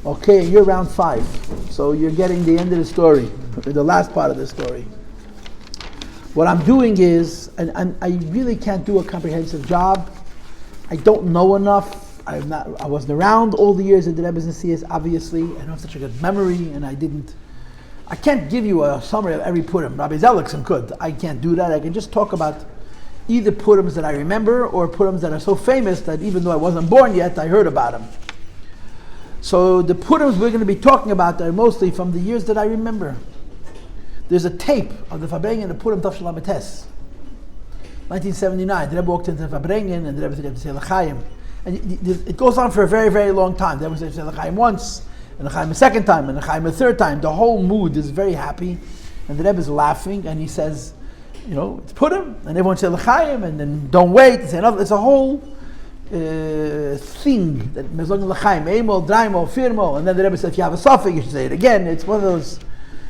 Okay, you're round 5. So you're getting the end of the story, the last part of the story. What I'm doing is, and I really can't do a comprehensive job. I don't know enough. I wasn't around all the years that the Rebbe's Nesias, obviously. I don't have such a good memory, and I can't give you a summary of every Purim. Rabbi Zellickson could. I can't do that. I can just talk about either Purims that I remember or Purims that are so famous that even though I wasn't born yet, I heard about them. So the Purims we're going to be talking about are mostly from the years that I remember. There's a tape of the Fabrengen of Purim Tov Shalom Betes, 1979. The Rebbe walked into the Fabrengen and the Rebbe said to say L'chaim. And it goes on for a very, very long time. The Rebbe said to say L'chaim once, and L'chaim a second time, and L'chaim a third time. The whole mood is very happy, and the Rebbe is laughing, and he says, it's Purim, and everyone says L'chaim, and then don't wait, and say another. It's a whole thing that Mezong L'chaim, Eimol, Draimol, Firmol, and then the Rebbe said, if you have a suffix, you should say it again. It's one of those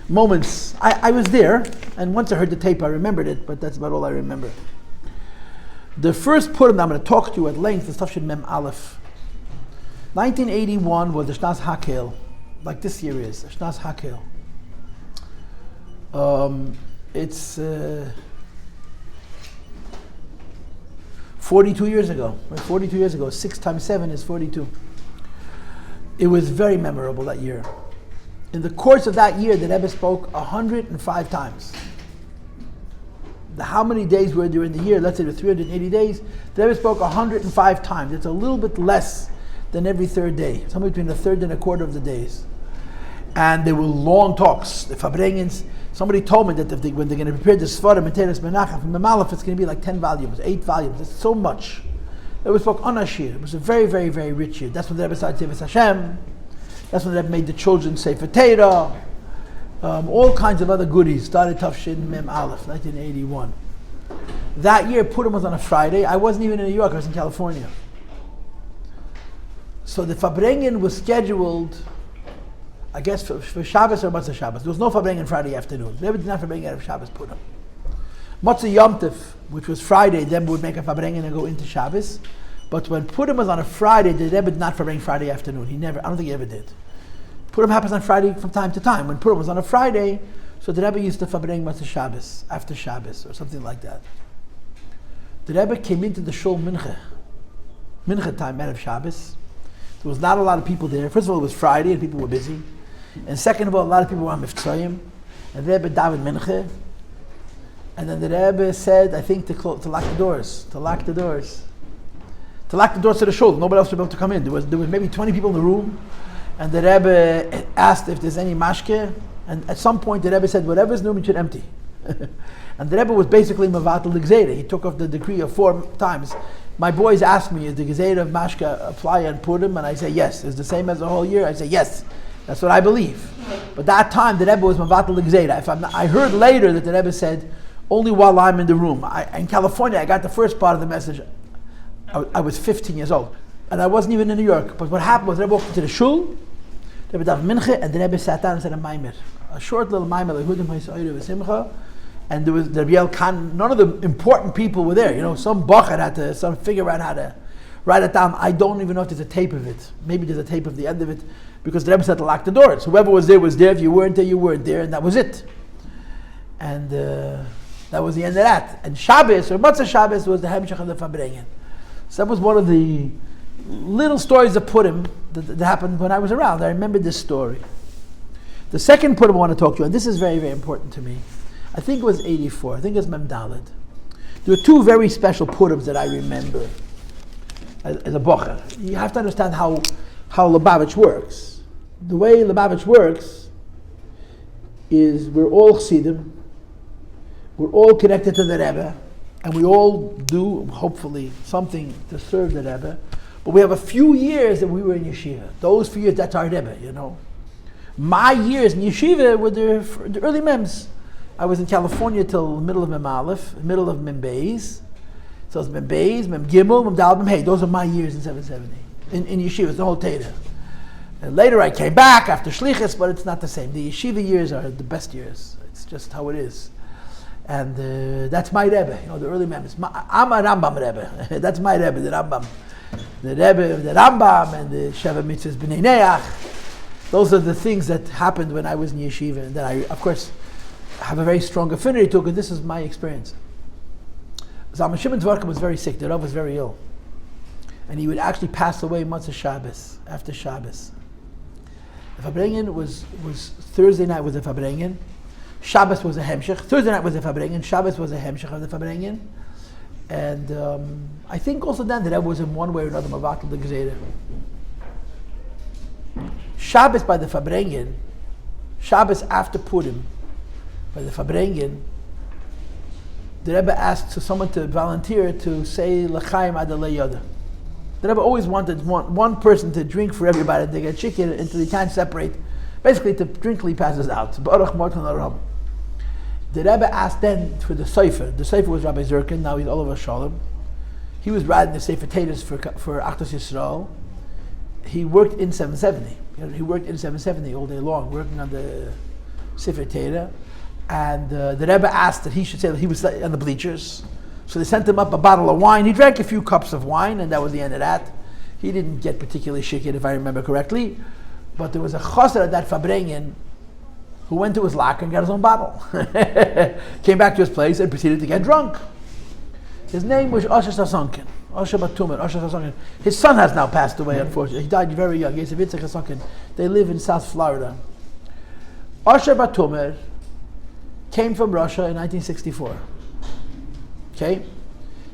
moments. I was there, and once I heard the tape, I remembered it, but that's about all I remember. The first Purim that I'm going to talk to you at length is Tafshin Mem Aleph. 1981 was the Shnas Hakel, like this year is, the Shnas Hakel. It's 42 years ago. Right? 42 years ago. 6 times 7 is 42. It was very memorable that year. In the course of that year, the Rebbe spoke 105 times. How many days were there in the year? Let's say the 380 days. The Rebbe spoke 105 times. It's a little bit less than every third day. Somewhere between a third and a quarter of the days. And there were long talks. The Fabrengens, somebody told me that when they're going to prepare the Svarim and Teres Menachem from the Malaf, it's going to be like 10 volumes, 8 volumes. It's so much. The Rebbe spoke Anashir. It was a very, very, very rich year. That's when the Rebbe started Tevis Hashem. That's when the Rebbe made the children Sefer Torah. All kinds of other goodies. Started Tafshin Mem Aleph, 1981. That year, Purim was on a Friday. I wasn't even in New York. I was in California. So the Fabrengen was scheduled, I guess, for Shabbos or Matzah Shabbos. There was no Fabrengen Friday afternoon. The Rebbe did not Fabrengen out of Shabbos Purim. Matzah Yom Tov, which was Friday, then would make a Fabrengen and go into Shabbos. But when Purim was on a Friday, the Rebbe did not Fabrengen Friday afternoon. I don't think he ever did. Purim happens on Friday from time to time. When Purim was on a Friday, so the Rebbe used to Fabrengen Matzah Shabbos, after Shabbos, or something like that. The Rebbe came into the Shul Mincha time, out of Shabbos. There was not a lot of people there. First of all, it was Friday and people were busy. And second of all, a lot of people were on Miftzayim. And the Rebbe davened Mincha. And then the Rebbe said, I think, to lock the doors. To lock the doors to the Shul. Nobody else would be able to come in. There was maybe 20 people in the room. And the Rebbe asked if there's any mashke, and at some point the Rebbe said, whatever's new, it should empty. And the Rebbe was basically Mavatal Gzeira. He took off the decree of 4 times. My boys ask me, is the Gzeira of Mashke apply on Purim? And I say, yes. Is the same as the whole year? I say, yes. That's what I believe. But that time the Rebbe was Mavatal Gzeira. I heard later that the Rebbe said, only while I'm in the room. In California, I got the first part of the message. I was 15 years old. And I wasn't even in New York. But what happened was the Rebbe walked into the Shul, the Rebbe davened Mincha, and the Rebbe sat down and said a maimer. A short little maimer, like Hudim HaYisrael V'Simcha. And there was the Rebbe Khan, none of the important people were there. Some bacher had to, some figure out how to write it down. I don't even know if there's a tape of it. Maybe there's a tape of the end of it, because the Rebbe said to lock the doors. Whoever was there was there. If you weren't there, you weren't there, and that was it. And that was the end of that. And Shabbos, or Matzah Shabbos, was the Hamshach of the Fabrengen. So that was one of the little stories of Purim that happened when I was around. I remember this story. The second Purim I want to talk to you, and this is very, very important to me. I think it was 84. I think it was Mem Daled. There were 2 very special Purims that I remember as a bocher. You have to understand how Lubavitch works. The way Lubavitch works is we're all Chassidim, we're all connected to the Rebbe, and we all do, hopefully, something to serve the Rebbe. But we have a few years that we were in yeshiva. Those few years, that's our Rebbe, My years in yeshiva were the early Mems. I was in California till the middle of Mem Aleph, middle of Mem Beis. So it's Mem Beis, Mem Gimel, Mem Daled, Mem Hey. Those are my years in 770. In yeshiva, the whole Torah. And later I came back after Shlichus, but it's not the same. The yeshiva years are the best years. It's just how it is. And that's my Rebbe, the early Mems. I'm a Rambam Rebbe. That's my Rebbe, the Rambam. The Rebbe of the Rambam and the Sheva Mitzvahs B'nai Neach. those are the things that happened when I was in yeshiva, and that I, of course, have a very strong affinity to, because this is my experience. Zalman Shimon Dvorkin was very sick. The Rav was very ill, and he would actually pass away Motzei Shabbos, after Shabbos. The Fabrengen was Thursday night was the Fabrengen, Shabbos was a Hemshech. Thursday night was the Fabrengen, Shabbos was a Hemshech of the Fabrengen, and I think also then that Rebbe was in one way or another Mavakel the Gezerah. Shabbos by the Fabrengen, Shabbos after Purim, by the Fabrengen, the Rebbe asked someone to volunteer to say L'chaim Adalei Yoda. The Rebbe always wanted one person to drink for everybody, to get chicken until he can't separate, basically to drink till he passes out. Baruch Morton Aram. The Rebbe asked then for the Sefer. The Sefer was Rabbi Zirkin, now he's all over Shalom. He was writing the Sefer Tatus for Achdus Yisrael. He worked in 770. He worked in 770 all day long, working on the Sefer Torah. And the Rebbe asked that he should say that he was on the bleachers. So they sent him up a bottle of wine. He drank a few cups of wine, and that was the end of that. He didn't get particularly shikid, if I remember correctly. But there was a chassid at that Fabrengen who went to his locker and got his own bottle. Came back to his place and proceeded to get drunk. His name was Osher Sasonkin. Osher Batumer, Osher Sasonkin. His son has now passed away, unfortunately. He died very young. Yossi Yitzchak Sasonkin. They live in South Florida. Osher Batumer came from Russia in 1964. Okay?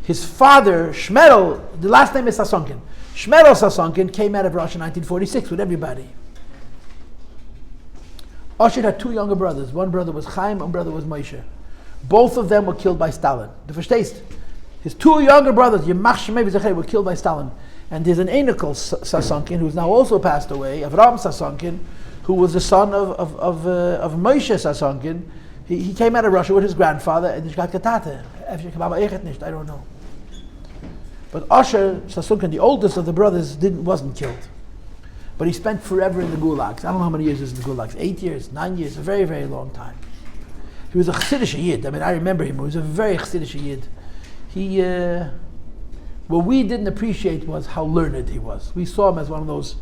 His father, Shmerel, the last name is Sasonkin. Shmerel Sasonkin came out of Russia in 1946 with everybody. Osher had two younger brothers. One brother was Chaim, one brother was Moshe. Both of them were killed by Stalin. The verstehst? His two younger brothers, Yemach Shemei v'Zechei, were killed by Stalin. And there's an Einikel Sasonkin, who's now also passed away, Avram Sasonkin, who was the son of Moshe Sasonkin. He came out of Russia with his grandfather, and I don't know. But Osher Sasonkin, the oldest of the brothers, wasn't killed. But he spent forever in the gulags. I don't know how many years he was in the gulags. 8 years, 9 years, a very, very long time. He was a Chassidish Yid. I mean, I remember him. He was a very Chassidish Yid. What we didn't appreciate was how learned he was. We saw him as one of those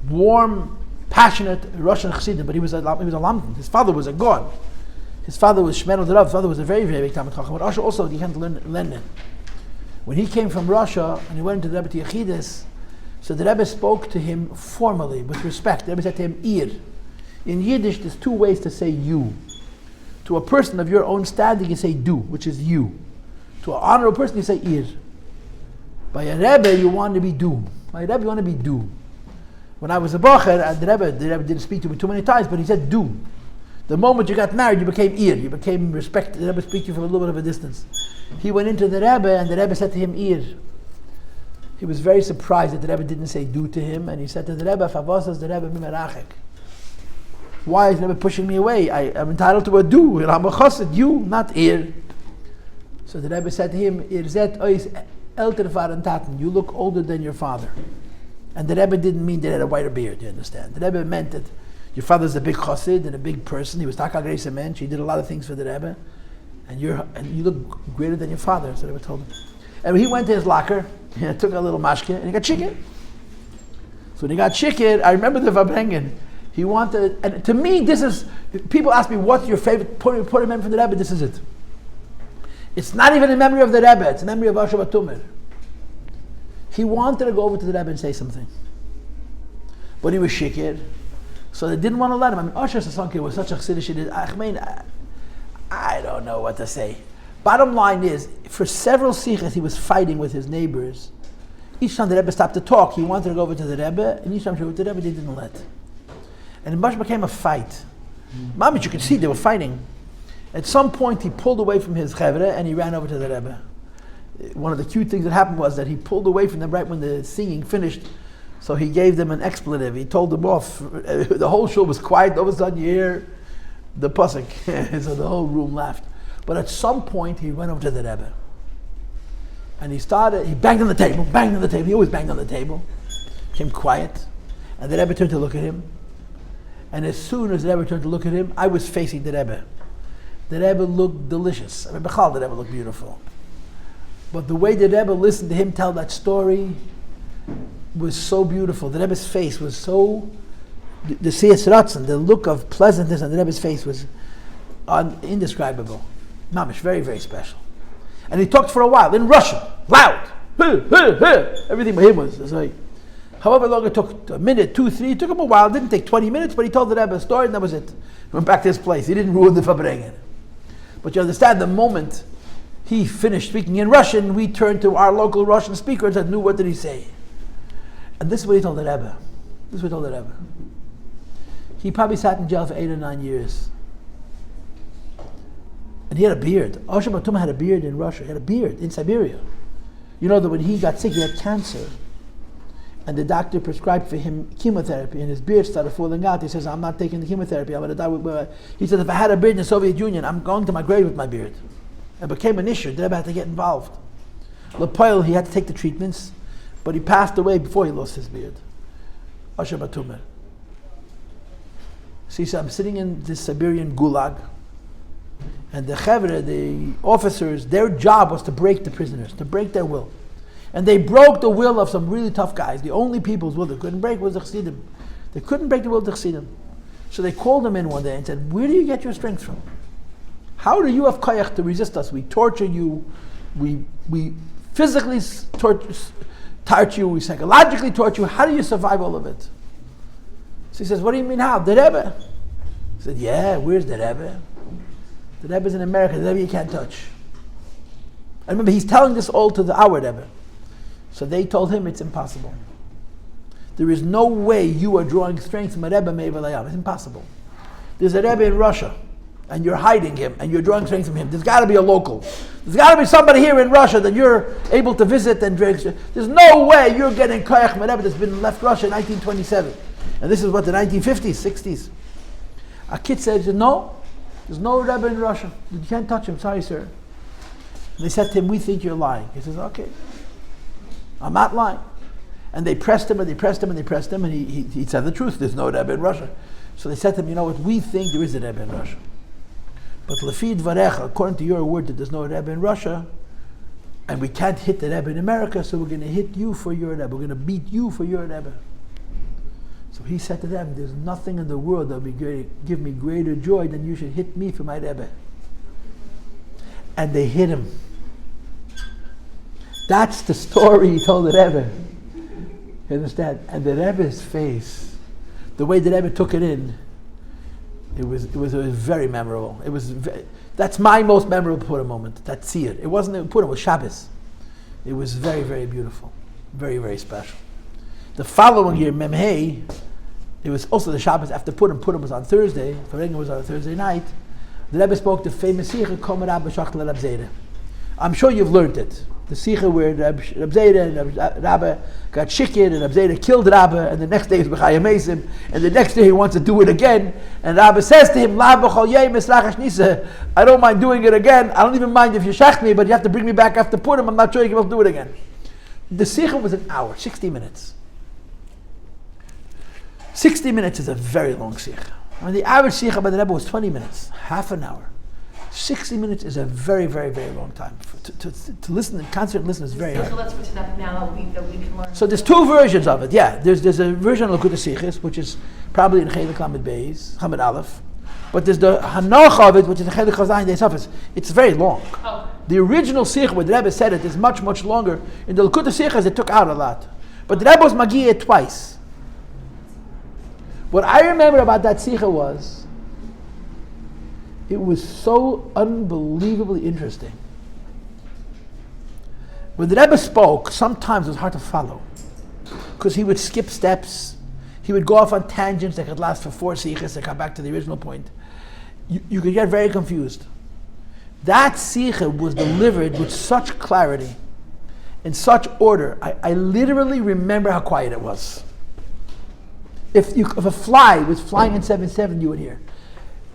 warm, passionate Russian Chassidim, but he was a Lamdan. His father was a god. His father was Shmerel the Rav. His father was a very, very big Talmid Chacham. But Osher also, he had to learn. When he came from Russia and he went to the Rebbe to Yechidus, so the Rebbe spoke to him formally, with respect. The Rebbe said to him, Ir. In Yiddish, there's two ways to say you. To a person of your own standing, you say du, which is you. To an honorable person, you say Ir. By a Rebbe, you want to be du. By a Rebbe, you want to be du. When I was a Bacher, and the Rebbe didn't speak to me too many times, but he said du. The moment you got married, you became Ir. You became respected. The Rebbe spoke to you from a little bit of a distance. He went into the Rebbe, and the Rebbe said to him, Ir. He was very surprised that the Rebbe didn't say du to him, and he said to the Rebbe, Favosas the Rebbe mimerachek. Why is the Rebbe pushing me away? I'm entitled to a du. I'm a chassid, you, not Ir. So the Rebbe said to him, Ir zet ois elter varen taten. You look older than your father. And the Rebbe didn't mean that he had a whiter beard, you understand? The Rebbe meant that your father's a big chassid and a big person. He was Takal Greisa Mensch. He did a lot of things for the Rebbe. And you look greater than your father, so the Rebbe told him. And when he went to his locker, he took a little mashke, and he got chicken. So when he got chicken, I remember the Vabrengen. He wanted, and to me, this is, people ask me, what's your favorite Purim memory from the Rebbe? This is it. It's not even a memory of the Rebbe, it's a memory of Osher Batumer. He wanted to go over to the Rebbe and say something. But he was shikir, so they didn't want to let him. I mean, Osher Sasonkin was such a Chassidish, I don't know what to say. Bottom line is, for several sichas he was fighting with his neighbors. Each time the Rebbe stopped to talk, he wanted to go over to the Rebbe, and each time he went to the Rebbe, they didn't let. And it much became a fight. Mamish, you could see they were fighting. At some point, he pulled away from his chevre and he ran over to the Rebbe. One of the cute things that happened was that he pulled away from them right when the singing finished, so he gave them an expletive. He told them off. The whole show was quiet. All of a sudden, you hear the pasuk, so the whole room laughed. But at some point, he went over to the Rebbe. And he banged on the table. He always banged on the table. Became quiet. And the Rebbe turned to look at him. And as soon as the Rebbe turned to look at him, I was facing the Rebbe. The Rebbe looked delicious. I mean, Bechal, the Rebbe looked beautiful. But the way the Rebbe listened to him tell that story was so beautiful. The Rebbe's face was so the Siyas Ratzon, the look of pleasantness on the Rebbe's face was indescribable. Mamish, very, very special. And he talked for a while in Russian, loud. Everything by him was like, however long it took, a minute, 2, 3, it took him a while. It didn't take 20 minutes, but he told the Rebbe a story and that was it. He went back to his place. He didn't ruin the Fabrengen. But you understand, the moment he finished speaking in Russian, we turned to our local Russian speakers that knew what did he say. And this is what he told the Rebbe. He probably sat in jail for 8 or 9 years. And he had a beard. Osher Batum had a beard in Russia. He had a beard in Siberia. You know that when he got sick, he had cancer. And the doctor prescribed for him chemotherapy, and his beard started falling out. He says, I'm not taking the chemotherapy. I'm going to die with. He said, if I had a beard in the Soviet Union, I'm going to my grave with my beard. It became an issue. The Rebbe had to get involved. Paltiel, he had to take the treatments, but he passed away before he lost his beard. Osher Batum. See, so I'm sitting in this Siberian gulag, and the chevre, the officers, their job was to break the prisoners, to break their will. And they broke the will of some really tough guys. The only people's will they couldn't break was the Chassidim. They couldn't break the will of the Chassidim. So they called them in one day and said, where do you get your strength from? How do you have koyach to resist us? We torture you, we physically torture you, we psychologically torture you. How do you survive all of it? So he says, what do you mean how? The Rebbe. He said, yeah, where's the Rebbe? The Rebbe's in America, the Rebbe you can't touch. And remember, he's telling this all to our Rebbe. So they told him it's impossible. There is no way you are drawing strength from a Rebbe Me'ever Layam. It's impossible. There's a Rebbe in Russia, and you're hiding him, and you're drawing strength from him. There's got to be a local. There's got to be somebody here in Russia that you're able to visit and drink. There's no way you're getting koyach from a Rebbe that's been left Russia in 1927. And this is what, the 1950s, 60s. A kid said, no, there's no Rebbe in Russia. You can't touch him. Sorry, sir. And they said to him, we think you're lying. He says, okay, I'm not lying. And they pressed him, and they pressed him, and they pressed him, and he said the truth. There's no Rebbe in Russia. So they said to him, you know what, we think there is a Rebbe in Russia. But Lefi Dvarecha, according to your word that there's no Rebbe in Russia, and we can't hit the Rebbe in America, so we're going to hit you for your Rebbe. We're going to beat you for your Rebbe. So he said to them, there's nothing in the world that will give me greater joy than you should hit me for my Rebbe. And they hit him. That's the story he told the Rebbe. You understand? And the Rebbe's face, the way the Rebbe took it in, it was very memorable. That's my most memorable Purim moment. That Tzir. It wasn't Purim, it was Shabbos. It was very, very beautiful. Very, very special. The following year, Memhei, it was also the Shabbos after Purim. Purim was on Thursday. Fabrengen was on a Thursday night. The Rebbe spoke the famous Sikha, Kom Rabbi Shachtel Rab Zera. I'm sure you've learned it. The Sikha where Rab Zera and Rabbi got shikid and Rab Zera killed Rabbi, and the next day he's B'chayim Mesim, and the next day he wants to do it again, and Rabbi says to him, La b'chol yei misrachash nisa, I don't mind doing it again, I don't even mind if you shach me, but you have to bring me back after Purim, I'm not sure you can do it again. The Sikha was an hour, 60 minutes. 60 minutes is a very long Sikha. I mean, the average Sikha by the Rebbe was 20 minutes, half an hour. 60 minutes is a very, very, very long time. To listen, concentrate and listen is very hard. So let's switch it up now that we can learn. So there's two versions of it, yeah. There's a version of L'Kutei Sichos, which is probably in Chelik Lamed Beis, Hamid Aleph. But there's the Hanoch of it, which is in Chelik Chazayin Dei Safis. It's very long. Oh. The original Sikha, where the Rebbe said it, is much, much longer. In the L'Kutei Sichos, it took out a lot. But the Rebbe was Magiyah twice. What I remember about that Sikha was, it was so unbelievably interesting. When the Rebbe spoke, sometimes it was hard to follow, because he would skip steps, he would go off on tangents that could last for 4 sikhs to come back to the original point. You could get very confused. That sikha was delivered with such clarity, in such order. I literally remember how quiet it was. If a fly was flying in 7-7, you would hear.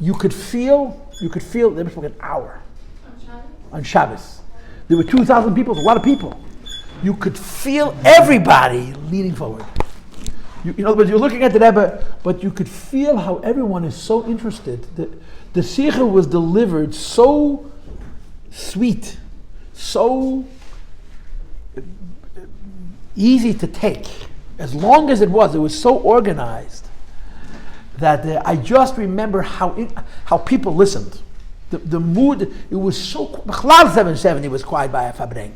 You could feel they were spoke an hour on Shabbos. There were 2,000 people, a lot of people. You could feel everybody leaning forward. In other words, you're looking at the Rebbe, but you could feel how everyone is so interested. The Sikha was delivered so sweet, so easy to take. As long as it was so organized. that I just remember how people listened. The mood, it was so, Chlal 770 was quiet by a Fabreng,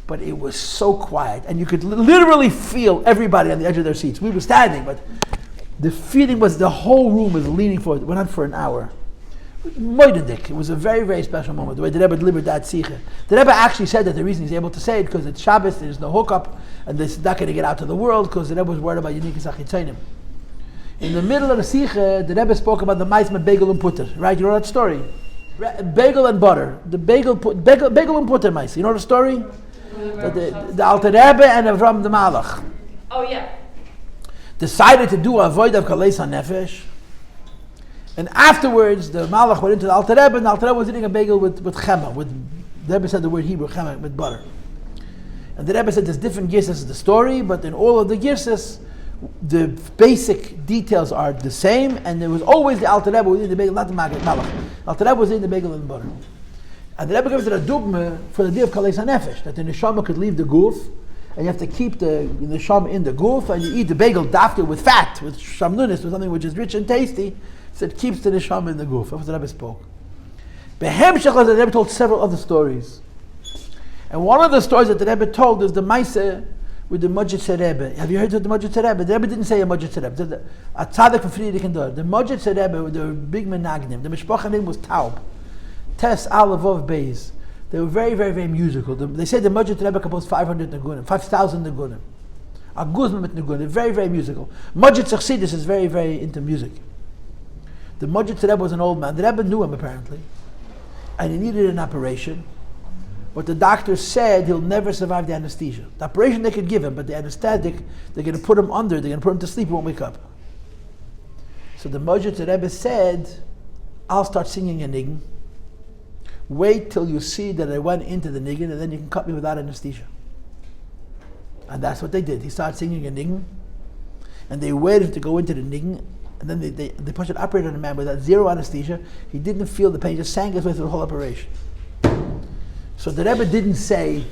but it was so quiet, and you could literally feel everybody on the edge of their seats. We were standing, but the feeling was the whole room was leaning forward. It went on for an hour. Moedendik. It was a very, very special moment, the way the Rebbe delivered that Sikha. The Rebbe actually said that the reason he's able to say it because it's Shabbos, there's no hookup, and this is not going to get out to the world because the Rebbe was worried about Unikas Achitzainim. In the middle of the Sikha, the Rebbe spoke about the mice with bagel and putter. Right? You know that story? Bagel and butter. The bagel and putter mice. You know the story? The Alter Rebbe and Avram the Malach. Oh yeah. Decided to do a void of Kalei Nefesh. And afterwards, the Malach went into the Alter Rebbe, and the Alter Rebbe was eating a bagel with chema. The Rebbe said the word Hebrew, chema, with butter. And the Rebbe said there's different girsas of the story, but in all of the girsas, the basic details are the same, and there was always the Alter Rebbe was eating the bagel, not the Malach. Alter Rebbe was eating the bagel and butter. And the Rebbe gives it a dogma for the day of Kalei Nefesh, that the neshama could leave the goof, and you have to keep the neshama in the goof, and you eat the bagel dafka with fat, with shamnunis, with something which is rich and tasty, so it keeps the neshama in the goof. That's what the Rebbe spoke. Behemshech, the Rebbe told several other stories. And one of the stories that the Rebbe told is the Maise with the Mojitz Rebbe. Have you heard of the Mojitz Rebbe? The Rebbe didn't say a Mojitz Rebbe. A tzaddik for Friedrich and Dor. The Mojitz Rebbe with the big menagnim. The mishpacha name was Taub. Tes Alavov Beis. They were very, very, very musical. They say the Mojitz Rebbe composed 500 Nagunim, 5,000 Nagunim. A Guzman with Nagunim. Very, very musical. Mojitz Chassidus is very, very into music. The Mojitz Rebbe was an old man. The Rebbe knew him apparently. And he needed an operation. But the doctor said he'll never survive the anesthesia. The operation they could give him, but the anesthetic, they're going to put him under, they're going to put him to sleep, he won't wake up. So the Mojitz Rebbe said, I'll start singing a niggin. Wait till you see that I went into the niggin, and then you can cut me without anesthesia. And that's what they did. He started singing a niggin, and they waited to go into the niggin, and then they pushed an operator on a man without zero anesthesia. He didn't feel the pain, he just sang his way through the whole operation. So the Rebbe didn't say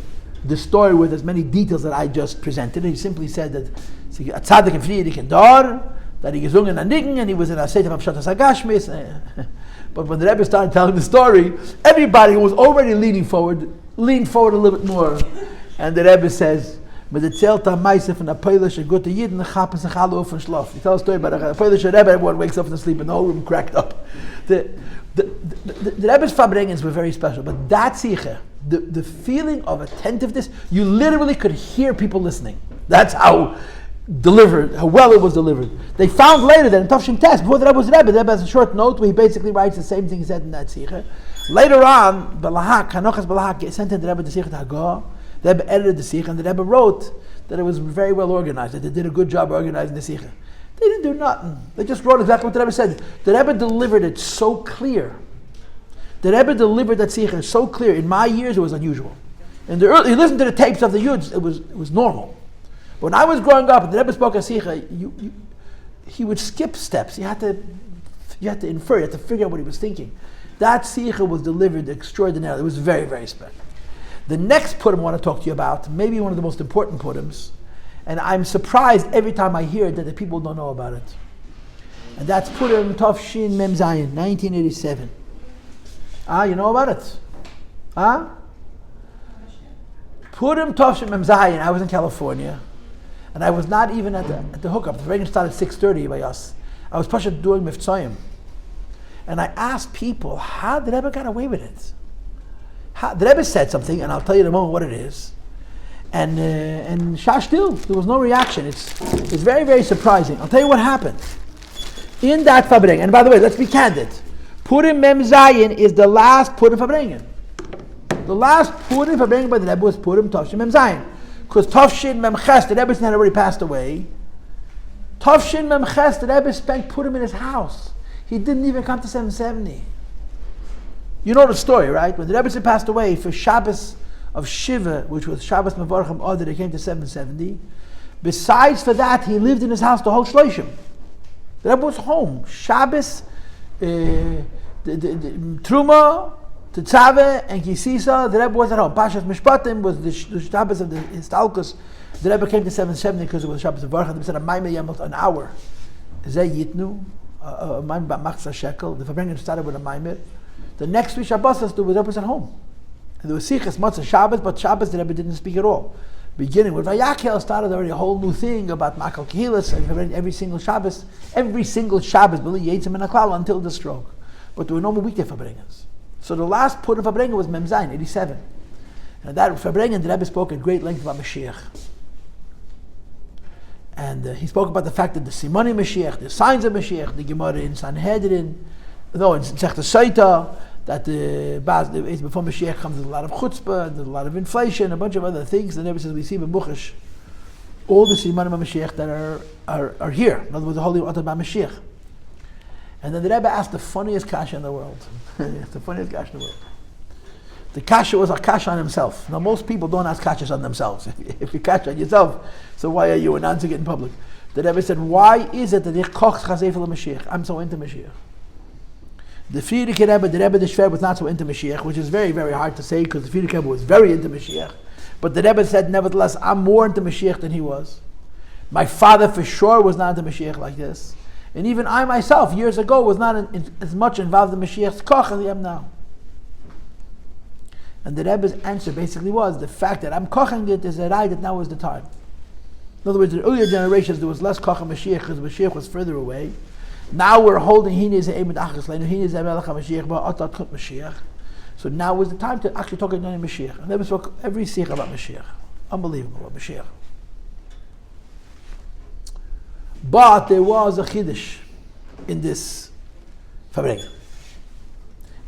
the story with as many details that I just presented. He simply said that a tzaddik and Friedrich and Dor, that he gesungen an niggin, and he was in a state of Avshatas Agashmis. But when the Rebbe started telling the story, everybody who was already leaned forward a little bit more. And the Rebbe says, Mit der Zelta Meise von der Polish and gute Yidden chappen sich alle auf und schlaf. You tell a story about a Polish Rebbe, everyone wakes up from sleep and the whole room cracked up. The Rebbe's Fabrengens were very special, but that Sikha, the feeling of attentiveness, you literally could hear people listening. That's how well it was delivered. They found later that in Tafshin Test, before the Rebbe was Rebbe has a short note where he basically writes the same thing he said in that Sikha. Later on, Hanochas Balahak sent in the Rebbe the Sikha to Hagah. The Rebbe edited the Sikha, and the Rebbe wrote that it was very well organized, that they did a good job organizing the Sikha. They didn't do nothing. They just wrote exactly what the Rebbe said. The Rebbe delivered it so clear. The Rebbe delivered that Sikha so clear. In my years, it was unusual. In the early, you listen to the tapes of the Yuds, it was normal. But when I was growing up, and the Rebbe spoke a Sikha, he would skip steps. You had to infer, you had to figure out what he was thinking. That Sikha was delivered extraordinarily. It was very, very special. The next Purim I want to talk to you about, maybe one of the most important Purims, and I'm surprised every time I hear it that the people don't know about it. And that's Purim Tafshin Mem Zayin, 1987. You know about it? Purim Tafshin Mem Zayin. I was in California, and I was not even at the hookup. The reign started at 6:30 by us. I was Pasha doing Miftzayim. And I asked people, how did Rebbe get away with it? The Rebbe said something, and I'll tell you in a moment what it is. And Shashtil, there was no reaction. It's very, very surprising. I'll tell you what happened. In that Fabrengen, and by the way, let's be candid. Purim Mem Zayin is the last Purim Fabrengen. The last Purim Fabrengen by the Rebbe was Purim Tafshin Mem Zayin. Because Tafshin Mem Ches, the Rebbe had already passed away. Tafshin Mem Ches, the Rebbe spent Purim in his house. He didn't even come to 770. You know the story, right? When the Rebbe passed away for Shabbos of Shiva, which was Shabbos Mevorchim Oder, they came to 770. Besides for that, he lived in his house the whole Shloshim. The Rebbe was home. Shabbos, Truma, Tetzaveh, and Kisisa, the Rebbe was at home. Pashas Mishpatim was the Shabbos of the Histalkus. The Rebbe came to 770 because it was Shabbos Mevorchim. They said a Maimeh Yamot, an hour. Zeh Yitnu. a maimer about machzah shekel. The Fabrengen started with a maimer. The next 3 Shabbos there was a person home. And there was sichas matzah Shabbos, but Shabbos the Rebbe didn't speak at all. Beginning with Vayakel started already a whole new thing about makal kehilas, and every single Shabbos, believe Yitzim and Aklal until the stroke. But there were no more weekday Fabrengens. So the last Purim Fabrengen was Mem Zayin, 87. And that Fabrengen, the Rebbe spoke at great length about Mashiach. And he spoke about the fact that the Simoni Mashiach, the signs of Mashiach, the Gemara in Sanhedrin, in Sechta Saita, that before Mashiach comes, there's a lot of chutzpah, there's a lot of inflation, a bunch of other things. The Rebbe says we see in Buchish all the Simanim of Mashiach that are here. In other words, the Holy Otad by Mashiach. And then the Rebbe asked the funniest kasha in the world. The funniest kasha in the world. The kasha was a kasha on himself. Now most people don't ask kashas on themselves. If you kasha on yourself, so why are you announcing it in public? The Rebbe said, why is it that ich koch chazefel Mashiach? I'm so into Mashiach. The Frierdiker Rebbe, the Rebbe the Shver was not so into Mashiach, which is very, very hard to say because the Frierdiker Rebbe was very into Mashiach. But the Rebbe said, nevertheless, I'm more into Mashiach than he was. My father for sure was not into Mashiach like this. And even I myself, years ago, was not as much involved in Mashiach's koch as I am now. And the Rebbe's answer basically was, the fact that I'm koching it is a right that now is the time. In other words, in earlier generations, there was less koch of Mashiach because Mashiach was further away. Now we're holding Hinez Eimad Achas Leinu, Hinez Melech HaMashiach, Ba'atat Chut Mashiach. So now is the time to actually talk about Mashiach. And they spoke every sikh about Mashiach. Unbelievable about Mashiach. But there was a chiddush in this Fabrengen.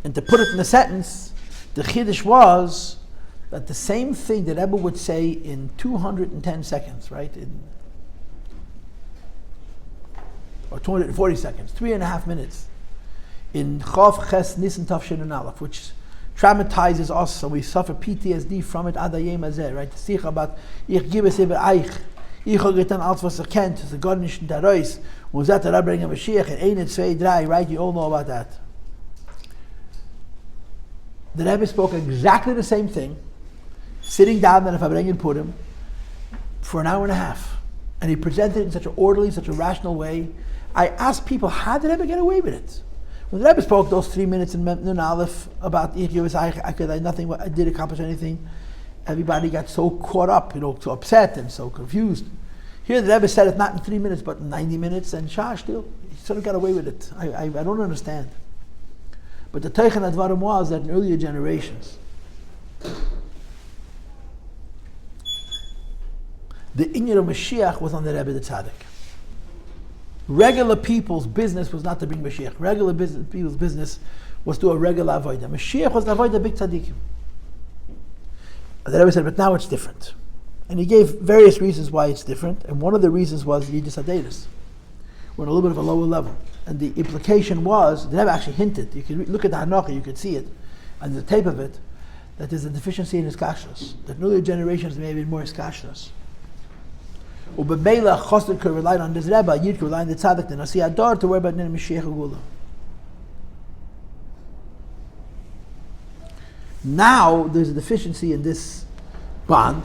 And to put it in a sentence, the chiddush was that the same thing that Rebbe would say in 210 seconds, right? Or 240 seconds, 3.5 minutes, in Chav Ches Nisan Tav Shin and Aleph, which traumatizes us, so we suffer PTSD from it, Adayim Azeh, right? The Sikh about, Ich gebe es über Eich, Ich habe getan alles, was kennt, the God nicht in der Reis, und that the Rabbi bringen Mashiach, in 1, 2, 3, right? You all know about that. The Rebbe spoke exactly the same thing, sitting down in a Fabrengen Purim, for an hour and a half. And he presented it in such an orderly, such a rational way. I asked people, how did Rebbe get away with it? When the Rebbe spoke those 3 minutes in Nun Aleph about I did accomplish anything, everybody got so caught up, so upset and so confused. Here the Rebbe said it not in 3 minutes, but in 90 minutes, and Shah still, he sort of got away with it. I don't understand. But the Teichen Advarim was that in earlier generations, the inyan of Mashiach was on the Rebbe the Tzaddik. Regular people's business was not to bring Mashiach. Regular people's business was to do a regular avodah. Mashiach was the avodah big tzaddikim. The Rebbe said, but now it's different. And he gave various reasons why it's different. And one of the reasons was Yidis Aderis. We're on a little bit of a lower level. And the implication was, the Rebbe actually hinted, you can look at the Hanocha, you could see it, and the tape of it, that there's a deficiency in his kashrus. That in earlier generations there may have been more kashrus. Ubebela Chosed could rely on this Rebbe, Yid could rely on the Tzaddik, the Nasi Adar, to worry about Nin Mashiach Gula. Now there's a deficiency in this bond,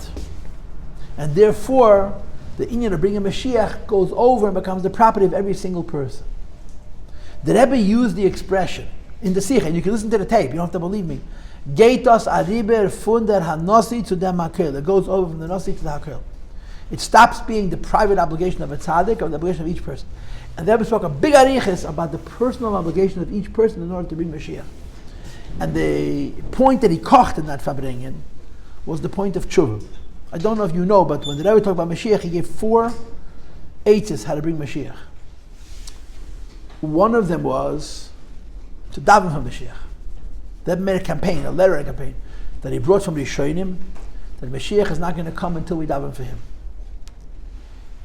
and therefore the inyan of bringing Mashiach goes over and becomes the property of every single person. The Rebbe used the expression in the Sikha, and you can listen to the tape, you don't have to believe me. Geitos ariber funder hanosi to dem hakel. It goes over from the nosi to the hakel. It stops being the private obligation of a tzaddik or the obligation of each person. And the Rebbe spoke a big arichis about the personal obligation of each person in order to bring Mashiach. And the point that he kocht in that Fabrengen was the point of tshuva. I don't know if you know, but when the Rebbe talked about Mashiach, he gave 4 eitzes how to bring Mashiach. One of them was to daven for Mashiach. The Rebbe made a campaign, a letter campaign, that he brought from Rishonim, that Mashiach is not going to come until we daven for him.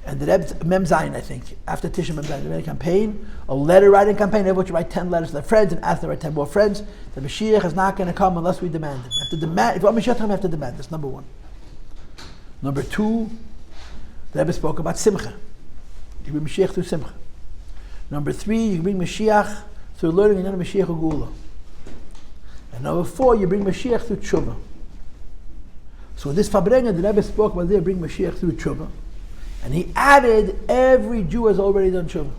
And the Rebbe, Mem Zayin, I think, after Tisha Mem Zayin, they made a campaign, a letter writing campaign. Everyone should write 10 letters to their friends and ask them to write 10 more friends. The Mashiach is not going to come unless we demand it. If you want Mashiach to come, you have to demand this, number 1. Number 2, the Rebbe spoke about Simcha. You bring Mashiach through Simcha. Number 3, you bring Mashiach through learning another Mashiach Gula. And number 4, you bring Mashiach through Tshuva. So in this Fabrengen, the Rebbe spoke about there, bring Mashiach through Tshuva. And he added, every Jew has already done Tshuva.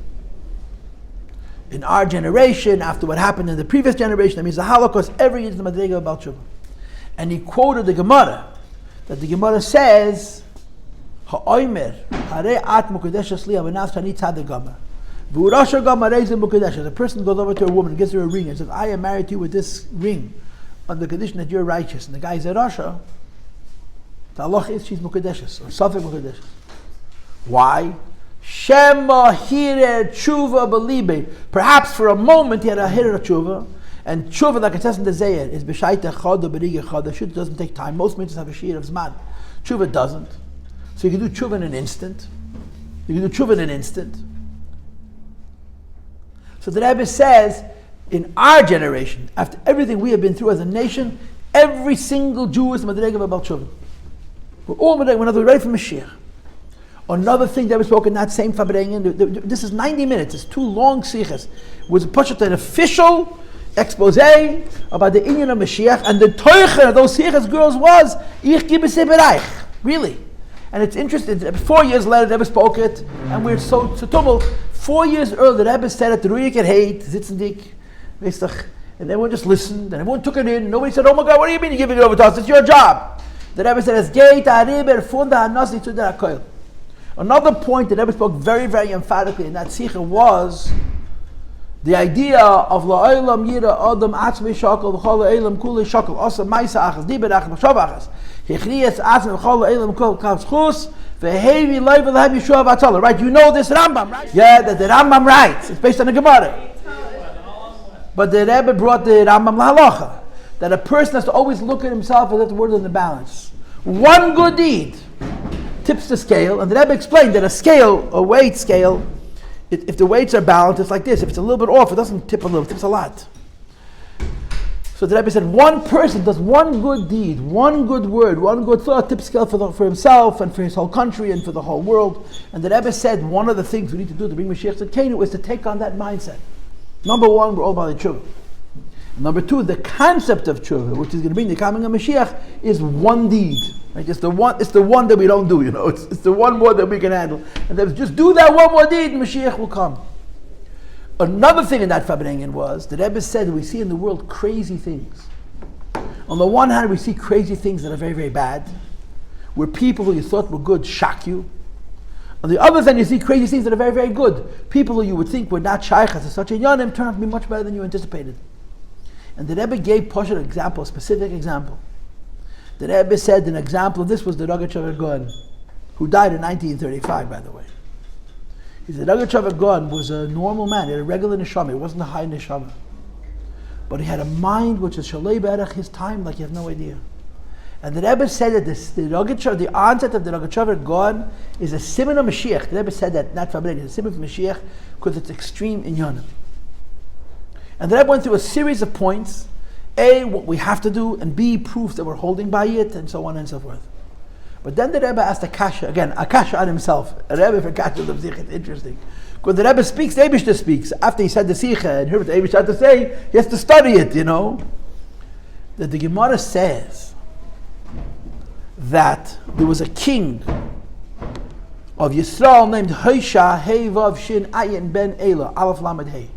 in our generation, after what happened in the previous generation, that means the Holocaust, every year is the Madrega of Baal Tshuva. And he quoted the Gemara, that the Gemara says, Ha'omer, Hare at Mukadeshas li avanas shani tzaddik gomer. V'urasha gomer reizim Mukadeshas. A person goes over to a woman, gives her a ring, and says, I am married to you with this ring, on the condition that you're righteous. And the guy is a Rasha. The halach is she's Mukadeshas, or Safek Mukadeshas. Why? Shema hirer tshuva belibe. Perhaps for a moment he had a hirer tshuva, and tshuva, like it says in the Zayir, is b'shaita chada b'riga chada. Tshuva doesn't take time. Most mitzvahs have a shir of zman. Tshuva doesn't. So you can do tshuva in an instant. So the Rebbe says, in our generation, after everything we have been through as a nation, every single Jew is madrega of Baal Tshuva. We're all madrega. We're ready for Mashiach. Another thing that we spoke in that same Fabrengen, this is 90 minutes, it's too long siches, was an official expose about the Inyan of Mashiach, and the Teucher of those siches girls was, Ich gebe sie bereich, really. And it's interesting, 4 years later the Rebbe spoke it, and we're so tumult. 4 years earlier the Rebbe said it, the Ruya could hate, Zitzendik, and everyone just listened, and everyone took it in, and nobody said, oh my God, what do you mean you're giving it over to us, it's your job. The Rebbe said, Es geht ariber funda hanasi zu der Akoil. Another point that Rebbe spoke very, very emphatically in that sikha was the idea of la'olam yira adam atzmi shakal v'chol ha'elam kulei shakal asa ma'isa achas diber achas b'shav achas hechriyas atzmi v'chol ha'elam kol kav schus v'hevi leivel ha'hem yeshua v'atzala. Right, you know this Rambam, right? Yeah, that the Rambam writes. It's based on the Gemara. But the Rebbe brought the Rambam lahalacha, that a person has to always look at himself and let the word in the balance. One good deed tips the scale, and the Rebbe explained that a weight scale, if the weights are balanced, it's like this. If it's a little bit off, it doesn't tip a little, it tips a lot. So the Rebbe said, one person does one good deed, one good word, one good thought, tips scale for himself and for his whole country and for the whole world. And the Rebbe said, one of the things we need to do to bring Mashiach to Kenu is to take on that mindset. Number one, we're all about the tshuva. Number two, the concept of tshuva, which is going to bring the coming of Mashiach, is one deed. Right? It's the one that we don't do, you know. It's the one more that we can handle. And then just do that one more deed, and Mashiach will come. Another thing in that Fabrengen was, the Rebbe said, we see in the world crazy things. On the one hand, we see crazy things that are very, very bad, where people who you thought were good shock you. On the other hand, you see crazy things that are very, very good. People who you would think were not shaychas as such a yonim turn out to be much better than you anticipated. And the Rebbe gave Pasha an example, a specific example. The Rebbe said an example of this was the Rogatchover Gaon, who died in 1935, by the way. He said Rogatchover Gaon was a normal man, he had a regular neshama, he wasn't a high neshama. But he had a mind which is shalei berach his time like you have no idea. And the Rebbe said that the onset of the Rogatchover Gaon is a simon of Mashiach. The Rebbe said that, not Fabrengen, it's a simon of Mashiach because it's extreme in Yonim. And the Rebbe went through a series of points. A, what we have to do, and B, proof that we're holding by it, and so on and so forth. But then the Rebbe asked a kasha on himself. A Rebbe for kasha of Zich, it's interesting. Because the Rebbe speaks, the Eibishter speaks. After he said the Sikha and heard what the Eibishter had to say, he has to study it, you know. That the Gemara says that there was a king of Yisrael named Hoshea, Hei Vav Shin Ayin Ben Ela, Aleph Lamed Hei.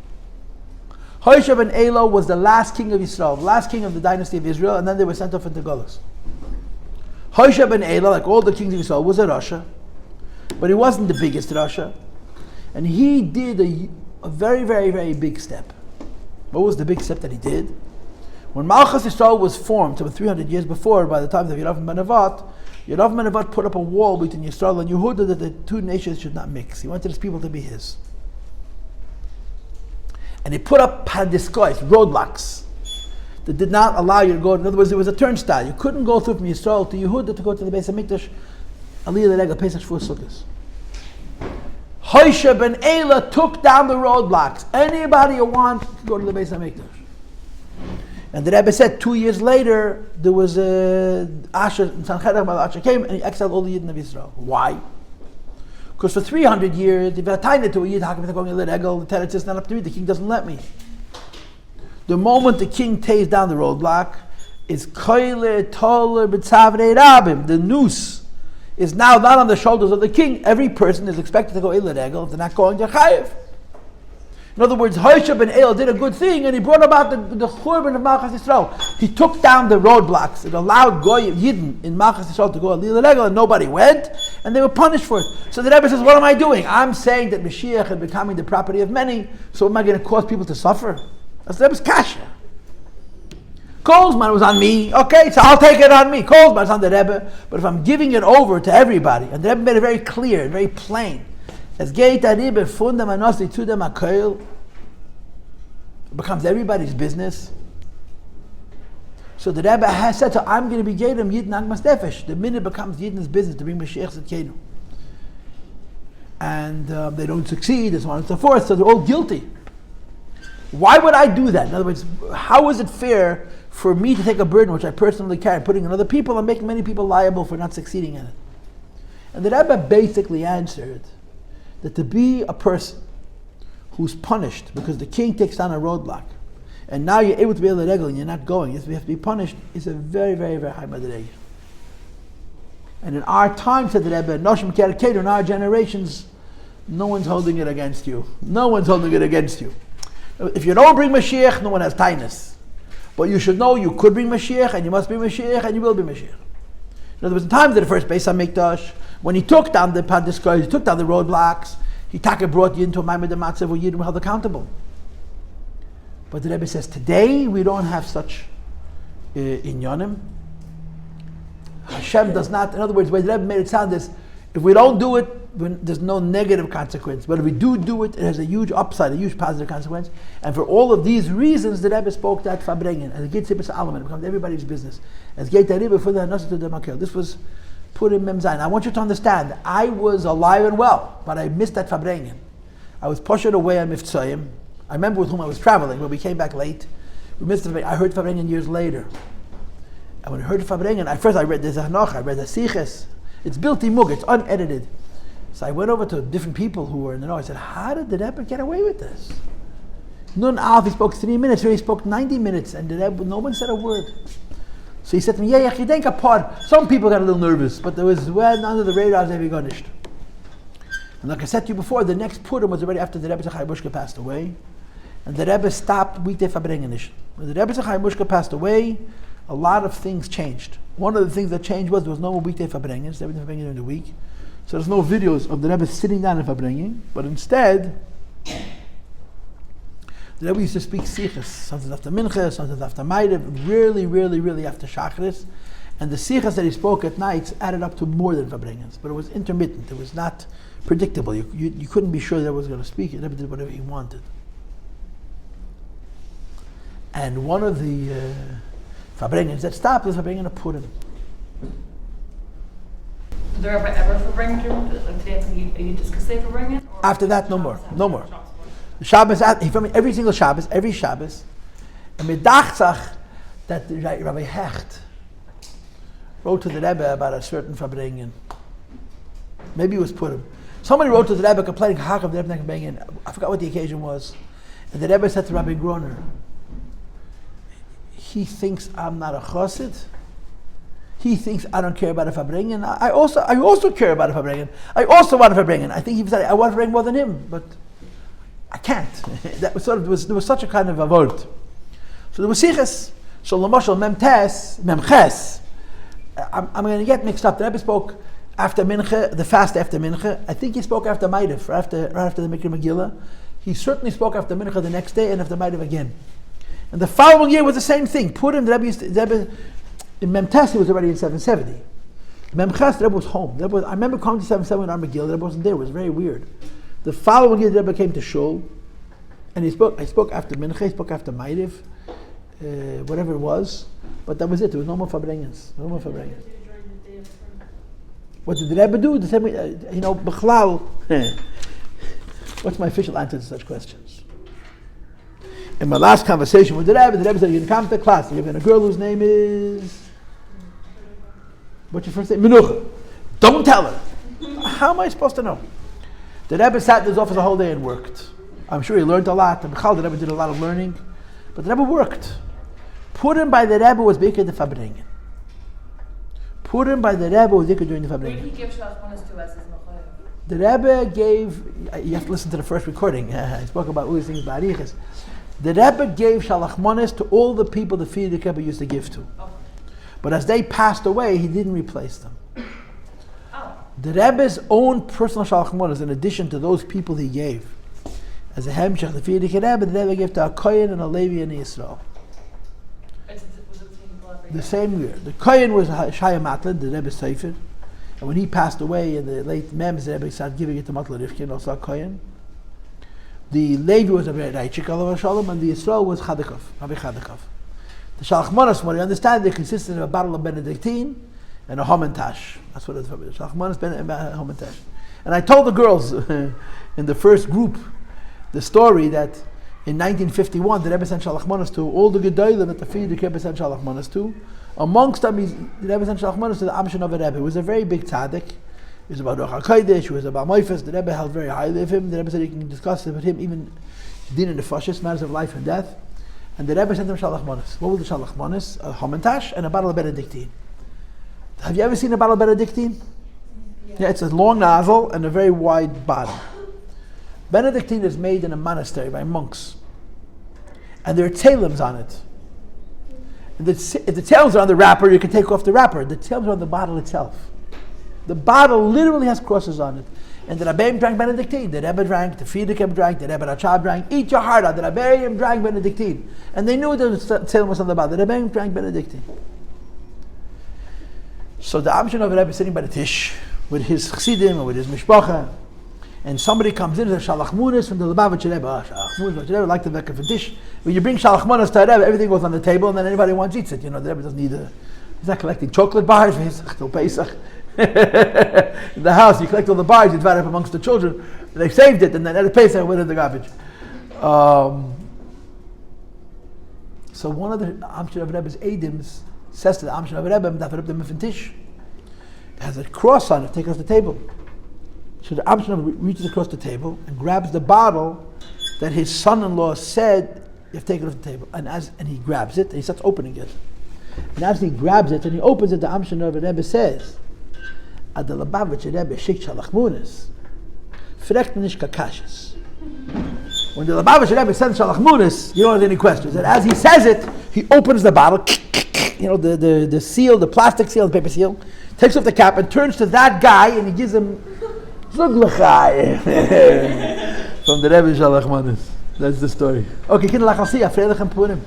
Hoshea ben Ela was the last king of Israel, the last king of the dynasty of Israel, and then they were sent off into Golus. Hoshea ben Ela, like all the kings of Israel, was a Rasha, but he wasn't the biggest Rasha, and he did a very, very, very big step. What was the big step that he did? When Malchus Yisrael was formed, about 300 years before, by the time of Yerav ben Nevat put up a wall between Yisrael and Yehuda that the two nations should not mix. He wanted his people to be his. And he put up disguise, roadblocks, that did not allow you to go. In other words, there was a turnstile. You couldn't go through from Yisrael to Yehuda to go to the Beis HaMikdash, Aliyah L'Regel, Pesach, Shavuos, Sukkos. Hoshea ben Ela took down the roadblocks. Anybody you want can go to the Beis HaMikdash. And the Rebbe said 2 years later, there was a Asher, Asher came and he exiled all the Yidden of Israel. Why? Because for 300 years, if I tied it to a Yid, how come they're going to let Egel? The Teretz is not up to me, the king doesn't let me. The moment the king takes down the roadblock, it's Koile, Toler, B'tzavre, Rabim. The noose is now not on the shoulders of the king. Every person is expected to go Ilet Egel. If they're not going, they're Chayiv. In other words, Hoshea ben El did a good thing, and he brought about the Churban of Malchus Yisrael. He took down the roadblocks. It allowed Goy Yidden in Malchus Yisrael to go a Lila Regel, and nobody went, and they were punished for it. So the Rebbe says, what am I doing? I'm saying that Mashiach is becoming the property of many, so am I going to cause people to suffer? That's the Rebbe's kasha. Kolzman was on me. Okay, so I'll take it on me. Kolzman's on the Rebbe. But if I'm giving it over to everybody, and the Rebbe made it very clear, very plain, as Geit Aribe Fundam Anosti Tudam Akoil, it becomes everybody's business. So the Rebbe has said, so I'm going to be Yedem Yidin Agmas Nefesh. The minute it becomes Yidin's business to bring Mashiach Tzidkenu. And they don't succeed, and so on and so forth, so they're all guilty. Why would I do that? In other words, how is it fair for me to take a burden which I personally carry, putting on other people and making many people liable for not succeeding in it? And the Rebbe basically answered that to be a person who's punished because the king takes down a roadblock, and now you're able to be able to regel and you're not going, you have to be punished, is a very, very, very high madrega. And in our time, said the Rebbe, Noshim Kerkedu, in our generations, no one's holding it against you. No one's holding it against you. If you don't bring Mashiach, no one has tightness. But you should know you could bring Mashiach, and you must bring Mashiach, and you will be Mashiach. In other words, in times of the first Beis HaMikdash, when he took down the Paddiskos, he took down the roadblocks, he brought you into a Maimed Matzav where Yidden were held accountable. But the Rebbe says, today we don't have such inyonim. Hashem does not, in other words, the way the Rebbe made it sound is, if we don't do it, there's no negative consequence. But if we do it, it has a huge upside, a huge positive consequence. And for all of these reasons, the Rebbe spoke that Fabrengen, as Geit Sibis Alaman, it becomes everybody's business. As Geit Aribe for the Hanasit to the Makel. This was Purim Mem Zayin. I want you to understand, I was alive and well, but I missed that Fabrengen. I was pushed away on Miftzayim. I remember with whom I was traveling, but we came back late. We missed it. I heard Fabrengen years later. And when I heard Fabrengen, at first I read the Zahnoch, I read the Siches. It's built in Mug, it's unedited. So I went over to different people who were in the know. I said, how did the Rebbe get away with this? Nun Alf, he spoke 3 minutes, here he spoke 90 minutes, and the Rebbe, no one said a word. So he said to me, yeah, you think apart. Some people got a little nervous, but there was well under the radar, they got nished. And like I said to you before, the next Purim was already after the Rebbe Zachai Mushka passed away, and the Rebbe stopped weekday Fabrengen. When the Rebbe Zachai Mushka passed away, a lot of things changed. One of the things that changed was there was no more weekday Fabrengen, everything Fabrengen during the week. So there's no videos of the Rebbe sitting down in Fabrengen, but instead, the Rebbe used to speak Sichas, sometimes after Mincha, sometimes after Maidev, really after Shachris. And the Sichas that he spoke at nights added up to more than Fabrengens, but it was intermittent, it was not predictable. You couldn't be sure that Rebbe was going to speak, the Rebbe did whatever he wanted. And one of the Fabrengens that stopped was Fabrengen of Purim. Did the Rebbe ever bring it? Like today, are you just say for bringing it? After that, no more. The Shabbos, he from every single Shabbos, and Medachzach that Rabbi Hecht wrote to the Rebbe about a certain Fabrengen. Maybe it was Purim. Somebody wrote to the Rebbe complaining, how come the Rebbe not bring in? I forgot what the occasion was. And the Rebbe said to Rabbi Groner, he thinks I'm not a chassid. He thinks I don't care about a Fabrengen. I also care about a Fabrengen. I also want a Fabrengen. I think he said I want a Fabrengen more than him, but I can't. That was there was such a kind of a vote. So there was Siches. So Lamashal Memches. I'm going to get mixed up. The Rebbe spoke after Mincha, the fast after Mincha. I think he spoke after Maidev, right after the Mikra Megillah. He certainly spoke after Mincha the next day and after Maidev again. And the following year was the same thing. Purim, the Rebbe in Memtes, he was already in 770. Memches, the Rebbe was home. I remember coming to 770 on Megillah, the Rebbe wasn't there. It was very weird. The following year, the Rebbe came to Shul, and I spoke after Mincha, he spoke after Maidev, whatever it was, but that was it. There was no more Fabrengens. What did the Rebbe do? The same way, Bechlal. What's my official answer to such questions? In my last conversation with the Rebbe said, you're going to come to class, you're going to a girl whose name is... What's your first name? Menucha. Don't tell her. How am I supposed to know? The Rebbe sat in his office the whole day and worked. I'm sure he learned a lot. The Rebbe did a lot of learning. But the Rebbe worked. Purim by the Rebbe was Beker the Fabrengen. Purim by the Rebbe was during the Where Fabring. did he give Shalachmanis to as his Mechayev? The Rebbe gave, you have to listen to the first recording. I spoke about all these things by Arichas. The Rebbe gave Shalachmanis to all the people the Frierdiker Rebbe used to give to. Oh. But as they passed away, he didn't replace them. Oh. The Rebbe's own personal Shalachmanis, in addition to those people he gave, as a Hemshech, the Frierdiker Rebbe, the Rebbe gave to a Kohen and a Levi and a Yisrael. Was it the same people every The year? same year. The Kohen was Shaya Matlin, the Rebbe's Sefer. And when he passed away in the late Mems, the Rebbe started giving it to Matlin Rifkin, also a Kohen. The Levi was a very Reichik, and the Yisrael was Chadikov, Rabbi Chadikov. The Shalachmanis, what you understand, they consisted of a bottle of Benedictine and a Homintash. That's what it's for. Shalachmanis, Homintash. And I told the girls in the first group the story that in 1951 the Rebbe sent Shalachmanis to all the Gedolim that the Frierdiker Rebbe sent Shalachmanis to. Amongst them, the Rebbe sent Shalachmanis to the Amshin of Rebbe. He was a very big tzaddik. He was about Ruach HaKodesh, he was about Moifes. The Rebbe held very highly of him. The Rebbe said he can discuss it with him, even din and nefashis, matters of life and death. And the Rebbe sent him Shalachmanis. What was the Shalachmanis? A Homintash and a bottle of Benedictine. Have you ever seen a bottle of Benedictine? Yeah, it's a long nozzle and a very wide bottom. Benedictine is made in a monastery by monks. And there are talims on it. And if the talims are on the wrapper, you can take off the wrapper. The talims are on the bottle itself. The bottle literally has crosses on it. And the Rabbeim drank Benedictine. The Rebbe drank, the Frierdiker Rebbe drank, the Rebbe Rachab drank. Eat your heart out. The Rabbeim drank Benedictine. And they knew the talim was on the bottle. The Rabbeim drank Benedictine. So the Amshin of the Rebbe is sitting by the Tish with his Chassidim or with his Mishpacha. And somebody comes in and says, Shalachmanis from the Lubavitcher Rebbe. Shalachmanis, the Rebbe like the Vekah for Tish. When you bring Shalachmanis to the Rebbe, everything goes on the table and then anybody wants eats it. You know, the Rebbe doesn't need he's not collecting chocolate bars for his Pesach. In the house, you collect all the bars, you divide up amongst the children. They saved it and then at the Pesach went in the garbage. So one of the Amshin of Rebbe's Edims says to the Amshin of Rebbe, Tish, it has a cross on it, take it off the table. So the Amshin of Rebbe reaches across the table and grabs the bottle that his son-in-law said, you have to take it off the table. And he grabs it and he starts opening it. And as he grabs it and he opens it, the Amshin of Rebbe says, Ad the Lubavitcher Rebbe schickt Shalachmanis, fragt nicht kakashes. When the Lubavitcher Rebbe sends Shalachmanis, you don't have any questions. And as he says it, he opens the bottle, you know, the seal, the plastic seal, the paper seal, takes off the cap and turns to that guy and he gives him Zug l'chai from the Rebbe Shalachmanis. That's the story. Okay, Kinderlach, I'll see you. Freilich and Purim.